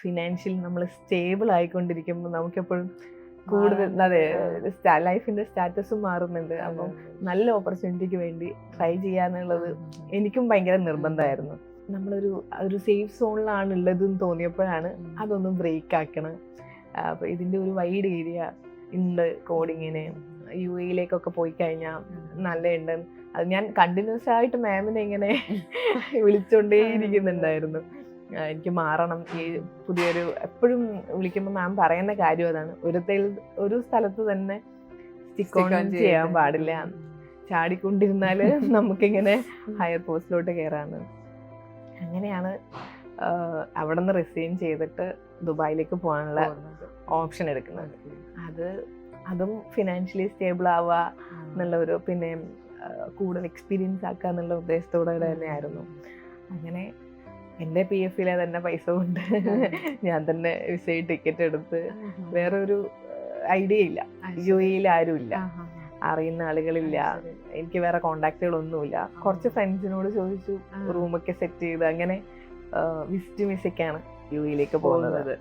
Financially നമ്മൾ stable ആയിക്കൊണ്ടിരിക്കുമ്പോൾ നമുക്കെപ്പോഴും കൂടുതൽ അതെ ലൈഫിന്റെ സ്റ്റാറ്റസും മാറുന്നുണ്ട്. അപ്പം നല്ല ഓപ്പർച്യൂണിറ്റിക്ക് വേണ്ടി ട്രൈ ചെയ്യാന്നുള്ളത് എനിക്കും ഭയങ്കര നിർബന്ധമായിരുന്നു. ഒരു സേഫ് സോണിലാണ് ഉള്ളതെന്ന് തോന്നിയപ്പോഴാണ് അതൊന്ന് ബ്രേക്ക് ആക്കണം. അപ്പോൾ ഇതിൻ്റെ ഒരു വൈഡ് ഏരിയ ഉണ്ട് കോഡിങ്ങിന്. UAE പോയി കഴിഞ്ഞാൽ നല്ലതുണ്ട്. അത് ഞാൻ കണ്ടിന്യൂസ് ആയിട്ട് മാമിനെ ഇങ്ങനെ വിളിച്ചുകൊണ്ടേയിരിക്കുന്നുണ്ടായിരുന്നു. എനിക്ക് മാറണം, ഈ പുതിയൊരു എപ്പോഴും വിളിക്കുമ്പോൾ മാം പറയുന്ന കാര്യം അതാണ്, ഒരു സ്ഥലത്ത് തന്നെ സ്റ്റിക്ക് ഓൺ ചെയ്യാൻ പാടില്ല, ചാടിക്കൊണ്ടിരുന്നാല് നമുക്കിങ്ങനെ ഹയർ പോസ്റ്റിലോട്ട് കയറാണ്. അങ്ങനെയാണ് അവിടെ നിന്ന് റിസൈൻ ചെയ്തിട്ട് ദുബായിലേക്ക് പോകാനുള്ള ഓപ്ഷൻ എടുക്കുന്നത്. അതും ഫിനാൻഷ്യലി സ്റ്റേബിൾ ആവുക എന്നുള്ള പിന്നെ കൂടുതൽ എക്സ്പീരിയൻസ് ആക്കുക എന്നുള്ള ഉദ്ദേശത്തോടെ തന്നെയായിരുന്നു. അങ്ങനെ എൻ്റെ PF തന്നെ പൈസ കൊണ്ട് ഞാൻ തന്നെ വിസ ടിക്കറ്റ് എടുത്ത്, വേറെ ഒരു ഐഡിയ ഇല്ല, UAE ആരും ഇല്ല, അറിയുന്ന ആളുകളില്ല, എനിക്ക് വേറെ കോണ്ടാക്റ്റുകളൊന്നുമില്ല. കുറച്ച് ഫ്രണ്ട്സിനോട് ചോദിച്ചു, റൂമൊക്കെ സെറ്റ് ചെയ്ത് അങ്ങനെ വിസിറ്റ് വിസയ്ക്കാണ് UAE പോകുന്നത്.